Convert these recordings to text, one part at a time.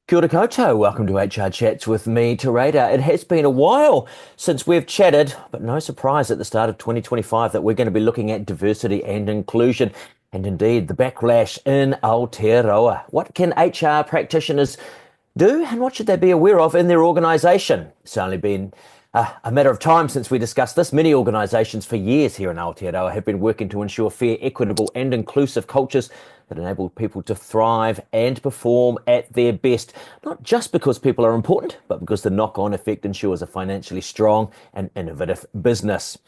Kia ora koutou. Welcome to HR Chats with me, Terada. It has been a while since we've chatted, but no surprise at the start of 2025 that we're going to be looking at diversity and inclusion, and indeed the backlash in Aotearoa. What can HR practitioners do, and what should they be aware of in their organisation? It's only been a matter of time since we discussed this. Many organisations for years here in Aotearoa have been working to ensure fair, equitable and inclusive cultures that enable people to thrive and perform at their best, not just because people are important, but because the knock-on effect ensures a financially strong and innovative business.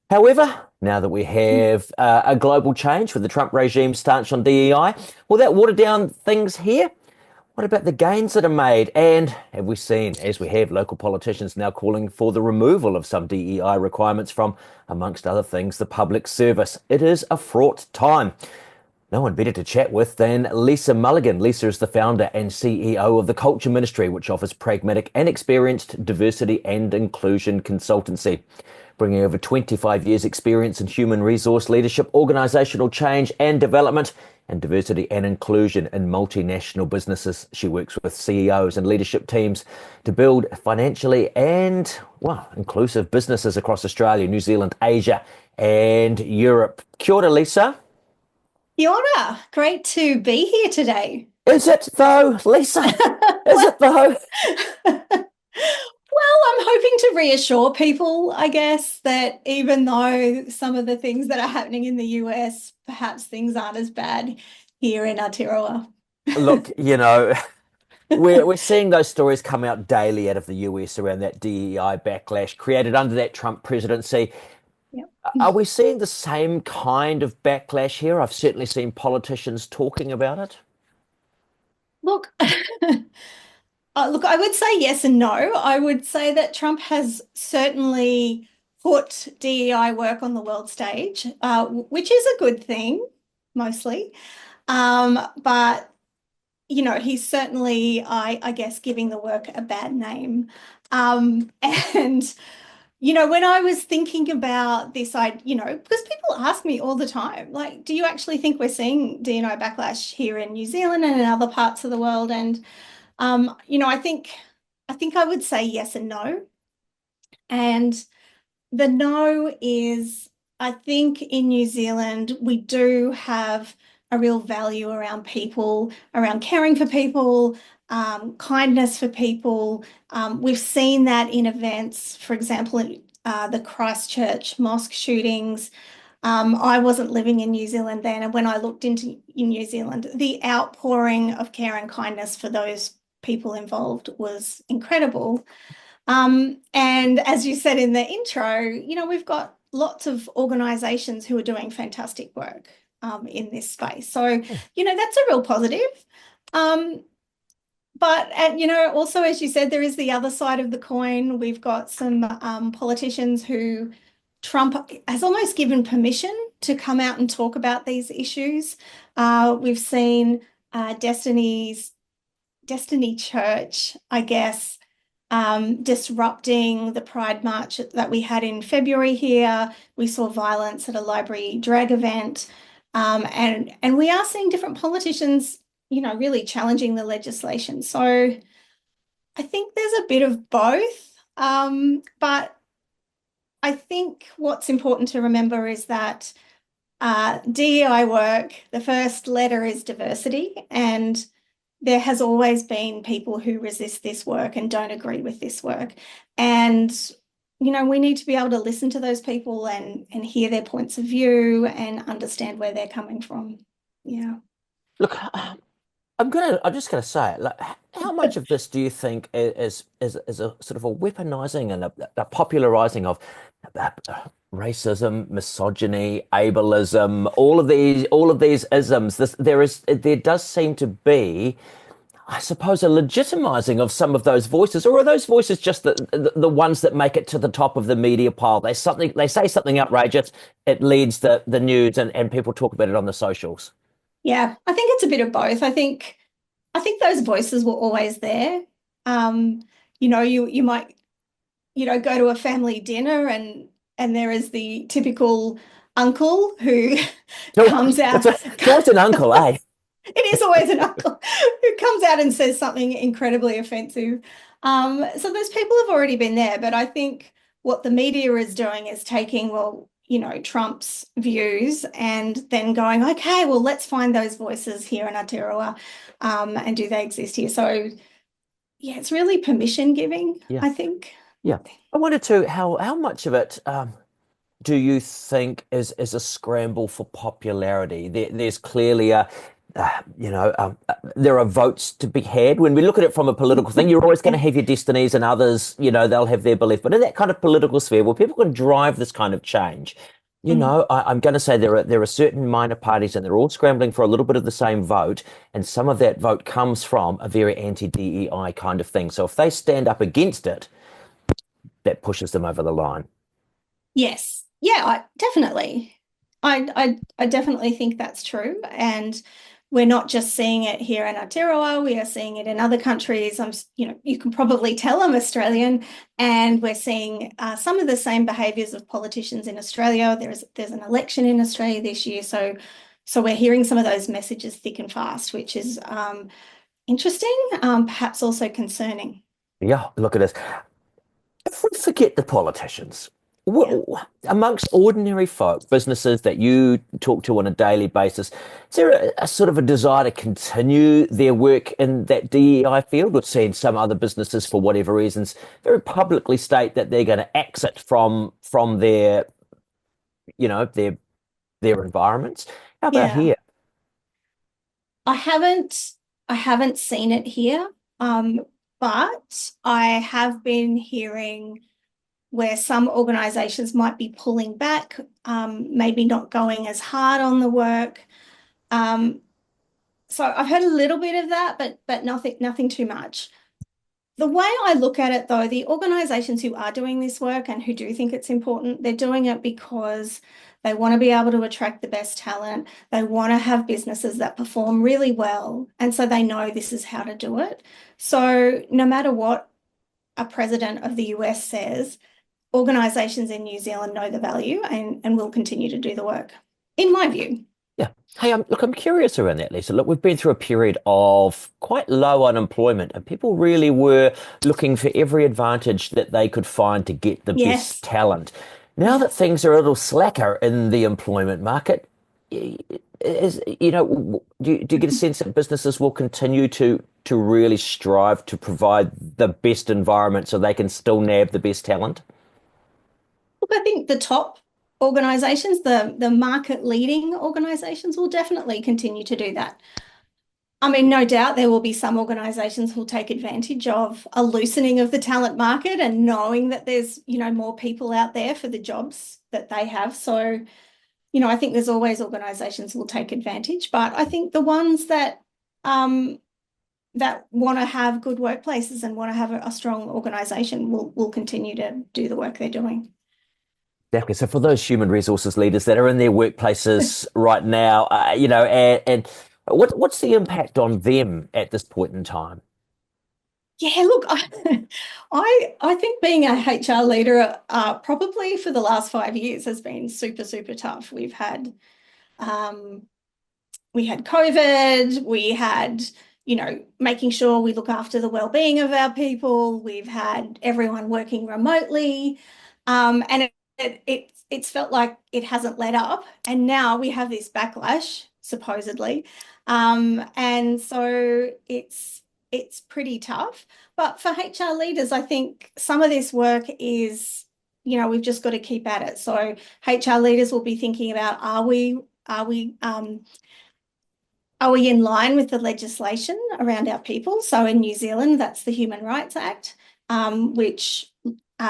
However, now that we have a global change with the Trump regime stance on DEI, will that water down things here? What about the gains that are made? And have we seen, as we have, local politicians now calling for the removal of some DEI requirements from, amongst other things, the public service? It is a fraught time. No one better to chat with than Lisa Mulligan. Lisa is the founder and CEO of the Culture Ministry, which offers pragmatic and experienced diversity and inclusion consultancy. Bringing over 25 years' experience in human resource leadership, organisational change and development, and diversity and inclusion in multinational businesses. She works with CEOs and leadership teams to build financially and, well, inclusive businesses across Australia, New Zealand, Asia, and Europe. Kia ora, Lisa. Kia ora. Great to be here today. Is it though, Lisa? Is it though? Well, I'm hoping to reassure people, I guess, that even though some of the things that are happening in the US, perhaps things aren't as bad here in Aotearoa. Look, we're seeing those stories come out daily out of the US around that DEI backlash created under that Trump presidency. Yep. Are we seeing the same kind of backlash here? I've certainly seen politicians talking about it. Look, look, I would say yes and no. I would say that Trump has certainly put DEI work on the world stage, which is a good thing, mostly. But he's certainly, I guess, giving the work a bad name. And when I was thinking about this, because people ask me all the time, like, do you actually think we're seeing DNI backlash here in New Zealand and in other parts of the world? And I think I would say yes and no. And the no is, I think in New Zealand, we do have a real value around people, around caring for people, kindness for people. We've seen that in events, for example, in the Christchurch mosque shootings. I wasn't living in New Zealand then, and when I looked into in New Zealand, the outpouring of care and kindness for those people involved was incredible. And as you said in the intro, we've got lots of organisations who are doing fantastic work in this space. So, that's a real positive. But also, as you said, there is the other side of the coin. We've got some politicians who Trump has almost given permission to come out and talk about these issues. We've seen Destiny Church, I guess, disrupting the Pride March that we had in February here. We saw violence at a library drag event. And we are seeing different politicians, really challenging the legislation. So I think there's a bit of both. But I think what's important to remember is that DEI work, the first letter is diversity, and there has always been people who resist this work and don't agree with this work. And, we need to be able to listen to those people and hear their points of view and understand where they're coming from. Yeah. Look, I'm just gonna say, like, how much of this do you think is a sort of a weaponizing and a popularizing of racism, misogyny, ableism, all of these isms? There does seem to be, I suppose, a legitimizing of some of those voices, or are those voices just the ones that make it to the top of the media pile? They say something outrageous, it leads the news, and people talk about it on the socials. Yeah, I think it's a bit of both. I think those voices were always there. You might, go to a family dinner and there is the typical uncle who No, comes out. it's an uncle, eh? It is always an uncle who comes out and says something incredibly offensive. So those people have already been there, but I think what the media is doing is taking, well, Trump's views and then going, okay, well, let's find those voices here in Aotearoa, and do they exist here? So yeah, it's really permission giving, Yeah, I think. yeah. I wanted to how much of it do you think is a scramble for popularity? There's clearly there are votes to be had. When we look at it from a political thing, you're always going to have your destinies and others, they'll have their belief. But in that kind of political sphere where people can drive this kind of change, Mm. I'm going to say there are certain minor parties and they're all scrambling for a little bit of the same vote. And some of that vote comes from a very anti-DEI kind of thing. So if they stand up against it, that pushes them over the line. Yes. Yeah, definitely. I definitely think that's true. And we're not just seeing it here in Aotearoa, we are seeing it in other countries. You can probably tell I'm Australian, and we're seeing some of the same behaviours of politicians in Australia. There's an election in Australia this year, so we're hearing some of those messages thick and fast, which is interesting, perhaps also concerning. Yeah, look at this. If we forget the politicians, Yeah. amongst ordinary folk, businesses that you talk to on a daily basis, is there a sort of a desire to continue their work in that DEI field? We've seen some other businesses, for whatever reasons, very publicly state that they're going to exit from their environments. How about Yeah. here? I haven't I haven't seen it here, but I have been hearing where some organizations might be pulling back, maybe not going as hard on the work. Um, so I've heard a little bit of that, but nothing too much. The way I look at it, though, the organizations who are doing this work and who do think it's important, they're doing it because they want to be able to attract the best talent. They want to have businesses that perform really well. And so they know this is how to do it. So no matter what a president of the US says, organizations in New Zealand know the value and will continue to do the work, in my view. Yeah. Hey, look, I'm curious around that, Lisa. Look, we've been through a period of quite low unemployment, and people really were looking for every advantage that they could find to get the best Yes. talent. Now Yeah. that things are a little slacker in the employment market, do you get a sense that businesses will continue to really strive to provide the best environment so they can still nab the best talent? Look, I think the top organizations, the market leading organizations will definitely continue to do that. I mean, no doubt there will be some organizations who'll take advantage of a loosening of the talent market and knowing that there's, more people out there for the jobs that they have. So, I think there's always organizations who will take advantage, but I think the ones um, that want to have good workplaces and want to have a strong organization will continue to do the work they're doing. Exactly. So for those human resources leaders that are in their workplaces right now, and what's the impact on them at this point in time? Yeah, look, I think being a HR leader, probably for the last 5 years has been super, super tough. Um, we had COVID, we had, making sure we look after the well-being of our people. We've had everyone working remotely, and it's felt like it hasn't let up. And now we have this backlash, supposedly, and so it's pretty tough. But for HR leaders, I think some of this work is, we've just got to keep at it. So HR leaders will be thinking about, are we are we in line with the legislation around our people? So in New Zealand, that's the Human Rights Act, which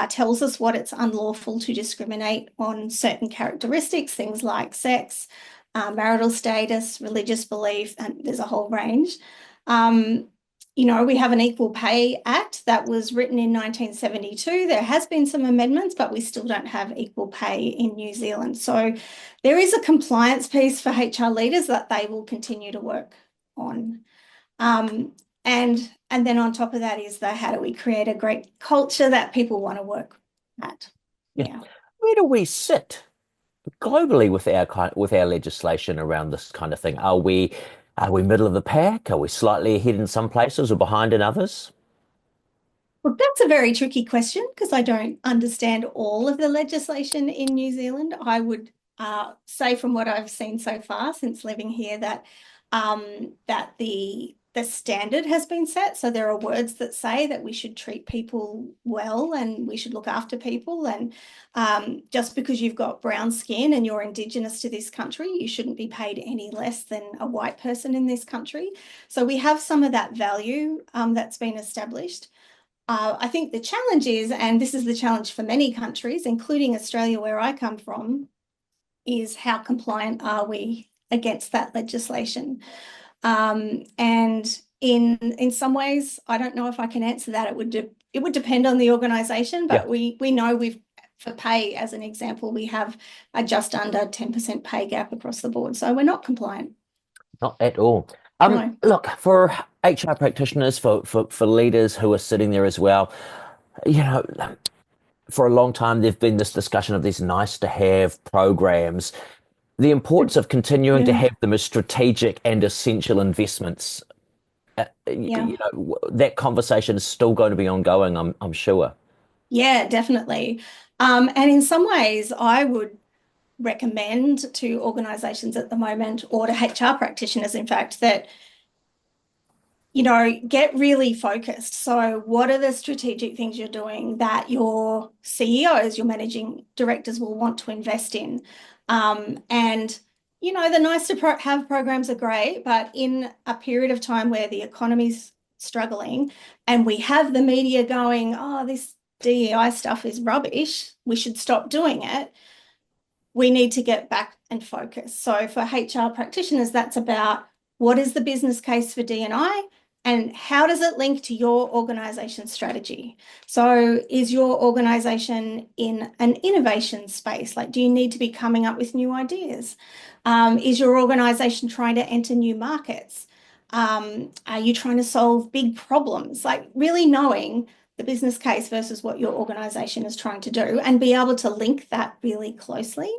tells us what it's unlawful to discriminate on certain characteristics, things like sex, marital status, religious belief, and there's a whole range. Um, we have an Equal Pay Act that was written in 1972. There has been some amendments, but we still don't have equal pay in New Zealand. So there is a compliance piece for HR leaders that they will continue to work on. Um, and then on top of that is how do we create a great culture that people want to work at? Yeah. Yeah. Where do we sit globally with our legislation around this kind of thing? Are we Are we middle of the pack? Are we slightly ahead in some places or behind in others? Well, that's a very tricky question because I don't understand all of the legislation in New Zealand. I would say from what I've seen so far since living here that the standard has been set. So there are words that say that we should treat people well and we should look after people. And just because you've got brown skin and you're Indigenous to this country, you shouldn't be paid any less than a white person in this country. So we have some of that value that's been established. I think the challenge is, and this is the challenge for many countries, including Australia, where I come from, is how compliant are we against that legislation? And in some ways, I don't know if I can answer that. It would depend on the organisation, Yeah, but we know for pay, as an example, we have a just under 10% pay gap across the board. So we're not compliant. not at all. No. Look, for HR practitioners, for leaders who are sitting there as well, you know, for a long time, there've been this discussion of these nice to have programs, the importance of continuing to Yeah. have them as strategic and essential investments. Yeah. That conversation is still going to be ongoing, I'm sure. Yeah, definitely. And in some ways, I would recommend to organisations at the moment, or to HR practitioners, in fact, that get really focused. So, what are the strategic things you're doing that your CEOs, your managing directors will want to invest in? And the nice to have programs are great, but in a period of time where the economy's struggling and we have the media going, oh, this DEI stuff is rubbish, we should stop doing it, we need to get back and focus. So for HR practitioners, that's about what is the business case for D&I and how does it link to your organization strategy? So is your organization in an innovation space? Like, do you need to be coming up with new ideas? Is your organization trying to enter new markets? Are you trying to solve big problems? Like really knowing the business case versus what your organization is trying to do and be able to link that really closely.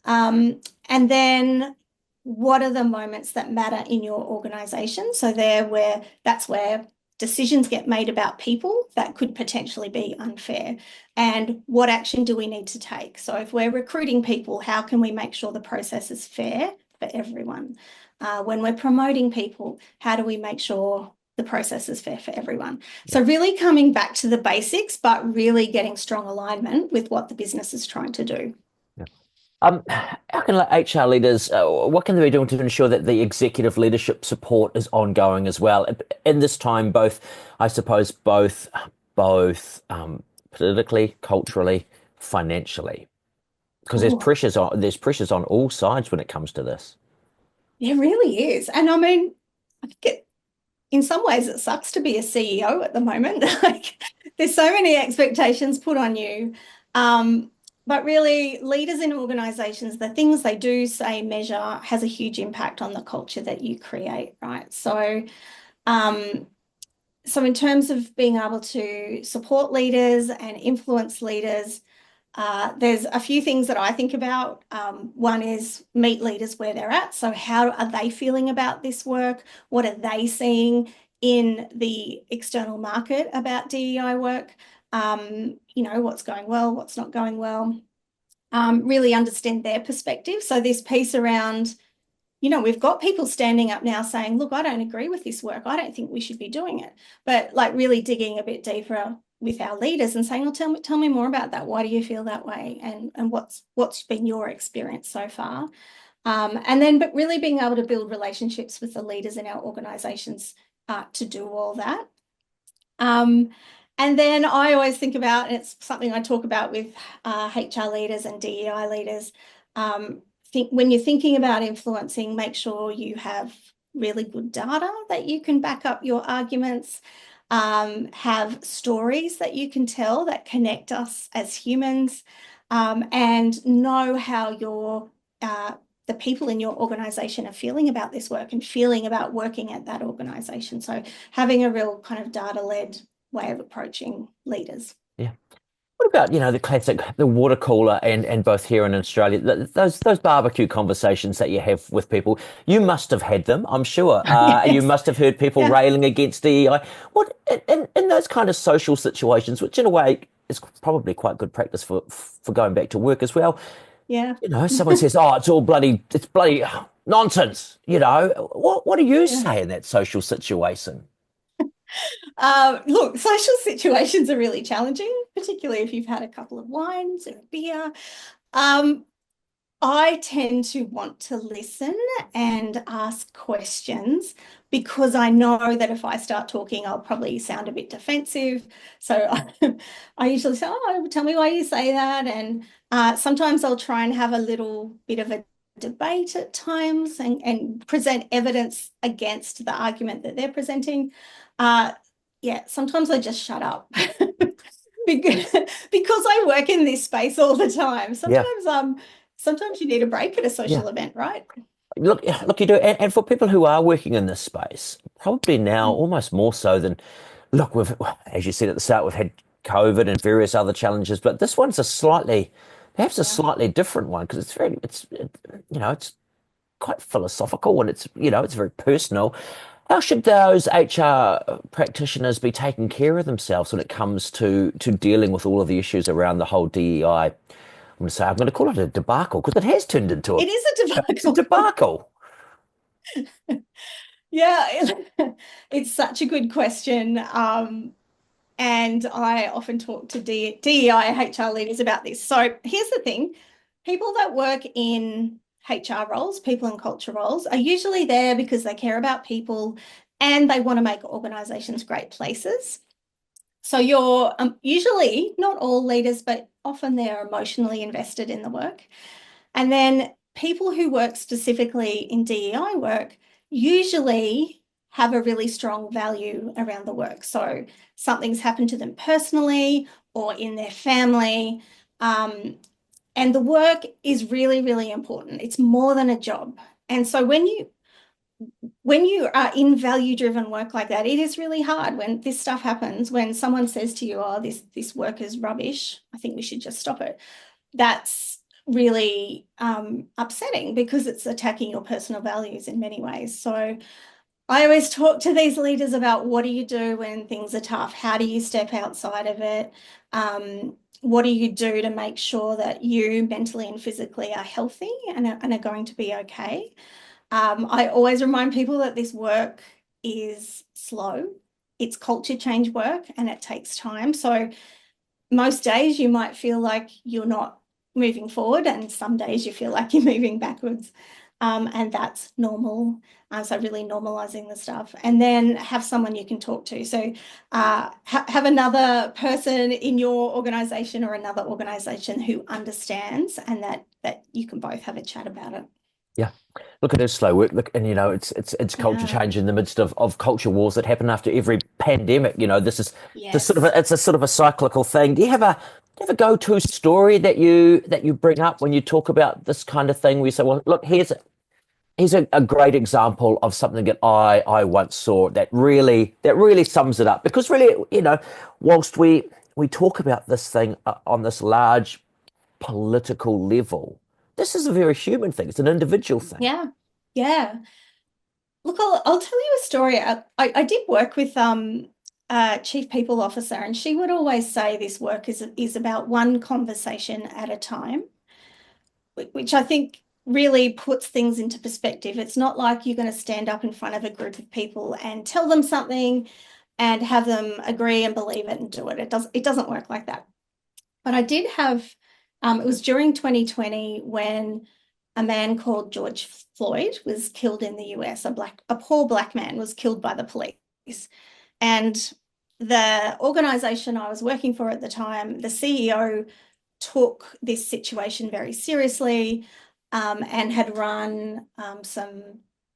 And then what are the moments that matter in your organization? So that's where decisions get made about people that could potentially be unfair. And what action do we need to take? So if we're recruiting people, how can we make sure the process is fair for everyone? When we're promoting people, how do we make sure the process is fair for everyone? So really coming back to the basics, but really getting strong alignment with what the business is trying to do. How can HR leaders, what can they be doing to ensure that the executive leadership support is ongoing as well? In this time, I suppose, politically, culturally, financially, because Oh, there's pressures on all sides when it comes to this. it really is. And I mean, I think in some ways it sucks to be a CEO at the moment. Like there's so many expectations put on you. But really, leaders in organizations, the things they do, say, measure has a huge impact on the culture that you create, right? Um, so in terms of being able to support leaders and influence leaders, there's a few things that I think about. One is meet leaders where they're at. So how are they feeling about this work? What are they seeing in the external market about DEI work? What's going well, what's not going well. Really understand their perspective. So this piece around, we've got people standing up now saying, look, I don't agree with this work. I don't think we should be doing it. But like really digging a bit deeper with our leaders and saying, well, tell me more about that. Why do you feel that way? And what's been your experience so far? But really being able to build relationships with the leaders in our organizations to do all that. And then I always think about, and it's something I talk about with HR leaders and DEI leaders, when you're thinking about influencing, make sure you have really good data that you can back up your arguments, have stories that you can tell that connect us as humans, and know how the people in your organization are feeling about this work and feeling about working at that organization. So having a real kind of data-led way of approaching leaders. Yeah. What about, the classic, the water cooler and both here and in Australia, those barbecue conversations that you have with people? You must have had them, I'm sure. You Yes. must have heard people Yeah. railing against DEI. What in those kind of social situations, which in a way is probably quite good practice for going back to work as well. Yeah. Someone says, "Oh, it's bloody nonsense." What do you Yeah. say in that social situation? Look, social situations are really challenging, particularly if you've had a couple of wines or a beer. Um, I tend to want to listen and ask questions because I know that if I start talking, I'll probably sound a bit defensive. So I usually say, "Oh, tell me why you say that." And sometimes I'll try and have a little bit of a debate at times and present evidence against the argument that they're presenting. Uh, yeah, sometimes I just shut up. because I work in this space all the time. Yeah, Sometimes you need a break at a yeah. social event, right? Look, you do, and for people who are working in this space, probably now Mm. almost more so than, look, as you said at the start, we've had COVID and various other challenges, but this one's perhaps a Yeah. slightly different one because it's quite philosophical and it's very personal. How should those HR practitioners be taking care of themselves when it comes to dealing with all of the issues around the whole DEI? I'm going to call it a debacle because it has turned into It is a it's a debacle. debacle. Yeah, it's such a good question. And I often talk to DEI HR leaders about this. So here's the thing, people that work in HR roles, people and culture roles, are usually there because they care about people and they want to make organizations great places. So you're usually not all leaders, but often they're emotionally invested in the work. And then people who work specifically in DEI work usually have a really strong value around the work. So something's happened to them personally or in their family. And the work is really, really important. It's more than a job. And so when you are in value driven work like that, it is really hard when this stuff happens, when someone says to you, "Oh, this work is rubbish, I think we should just stop it." That's really upsetting because it's attacking your personal values in many ways. So I always talk to these leaders about, what do you do when things are tough? How do you step outside of it? What do you do to make sure that you mentally and physically are healthy and are going to be okay? I always remind people that this work is slow. It's culture change work and it takes time. So most days you might feel like you're not moving forward, and some days you feel like you're moving backwards. And that's normal. So really normalizing the stuff, and then have someone you can talk to. So have another person in your organization or another organization who understands, and that you can both have a chat about it. Yeah. Look, it is slow work. Look, and it's culture Yeah. change in the midst of culture wars that happen after every pandemic. This sort of Yes. it's a sort of a cyclical thing. Do you have a go-to story that you bring up when you talk about this kind of thing? Where you say, well, look, here's a great example of something that I once saw that really sums it up. Because really, whilst we talk about this thing on this large political level, this is a very human thing. It's an individual thing. Yeah. Yeah. Look, I'll tell you a story. I did work with a chief people officer, and she would always say this work is about one conversation at a time, which I think really puts things into perspective. It's not like you're going to stand up in front of a group of people and tell them something and have them agree and believe it and do it. It doesn't work like that. But I did have, it was during 2020 when a man called George Floyd was killed in the US. A poor black man was killed by the police. And the organization I was working for at the time, the CEO took this situation very seriously, and had run some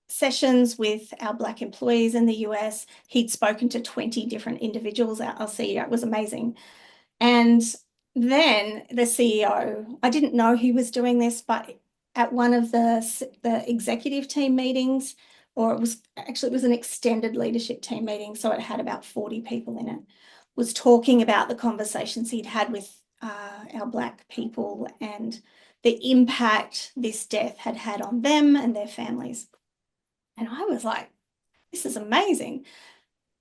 sessions with our black employees in the US. He'd spoken to 20 different individuals. Our CEO, it was amazing. And then the CEO, I didn't know he was doing this, but at one of the executive team meetings, or it was an extended leadership team meeting, so it had about 40 people in it, was talking about the conversations he'd had with our Black people and the impact this death had had on them and their families. And I was like, this is amazing.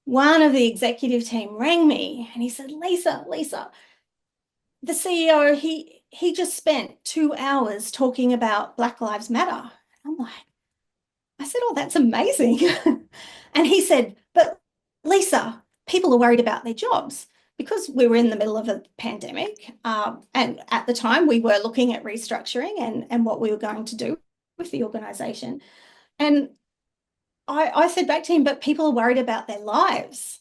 One of the executive team rang me and he said, Lisa, the CEO, he just spent 2 hours talking about Black Lives Matter. I'm like, I said, oh, that's amazing. And he said, but Lisa, people are worried about their jobs because we were in the middle of a pandemic. And at the time, we were looking at restructuring and what we were going to do with the organization. And I said back to him, but people are worried about their lives.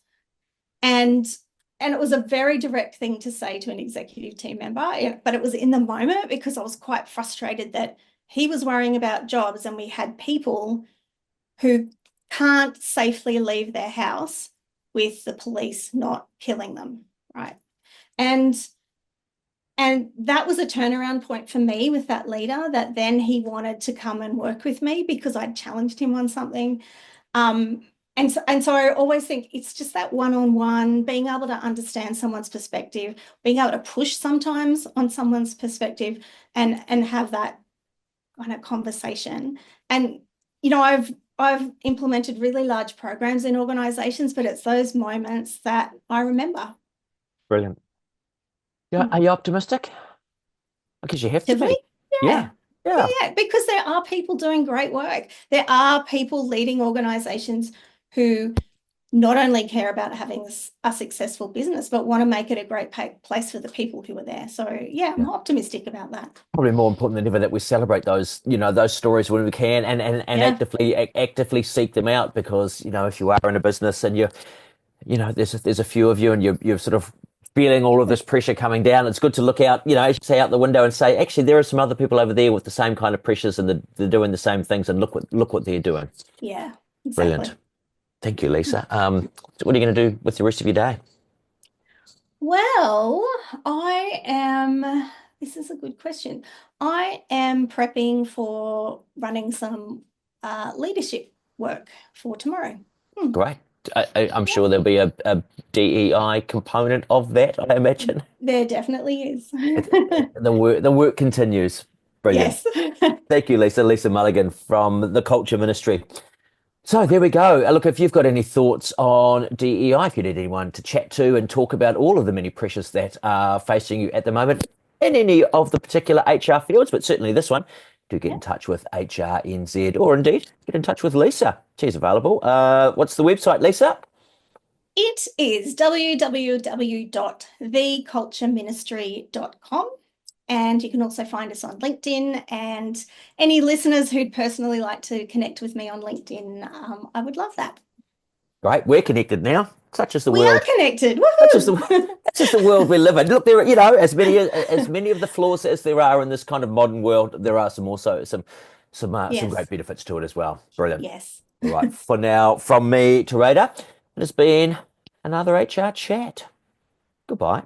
And it was a very direct thing to say to an executive team member, but it was in the moment because I was quite frustrated that he was worrying about jobs and we had people who can't safely leave their house with the police not killing them, right? And that was a turnaround point for me with that leader, that then he wanted to come and work with me because I'd challenged him on something. And so I always think it's just that one-on-one, being able to understand someone's perspective, being able to push sometimes on someone's perspective and have that kind of conversation. And, I've implemented really large programs in organizations, but it's those moments that I remember. Brilliant. Yeah, are you optimistic? Because you have to be. Yeah. Yeah. Yeah, because there are people doing great work. There are people leading organizations who not only care about having a successful business, but want to make it a great place for the people who are there. So yeah, I'm optimistic about that. Probably more important than ever that we celebrate those, those stories when we can, and Yeah. actively seek them out, because, if you are in a business and there's a few of you and you're sort of feeling all of this pressure coming down, it's good to look out, say out the window and say, actually, there are some other people over there with the same kind of pressures and they're doing the same things, and look what they're doing. Yeah, exactly. Brilliant. Thank you, Lisa. So what are you going to do with the rest of your day? Well, this is a good question. I am prepping for running some leadership work for tomorrow. Great. I'm sure there'll be a DEI component of that, I imagine. There definitely is. The work continues. Brilliant. Yes. Thank you, Lisa. Lisa Mulligan from the Culture Ministry. So there we go. Look, if you've got any thoughts on DEI, if you need anyone to chat to and talk about all of the many pressures that are facing you at the moment in any of the particular HR fields, but certainly this one, do get in touch with HRNZ, or indeed get in touch with Lisa. She's available. What's the website, Lisa? It is www.thecultureministry.com. And you can also find us on LinkedIn. And any listeners who'd personally like to connect with me on LinkedIn, I would love that. Great, we're connected now. Such is the world. We are connected. That's just the world we live in. Look, there, as many of the flaws as there are in this kind of modern world, there are some great benefits to it as well. Brilliant. Yes. All right. For now, from me to Rada, it has been another HR chat. Goodbye.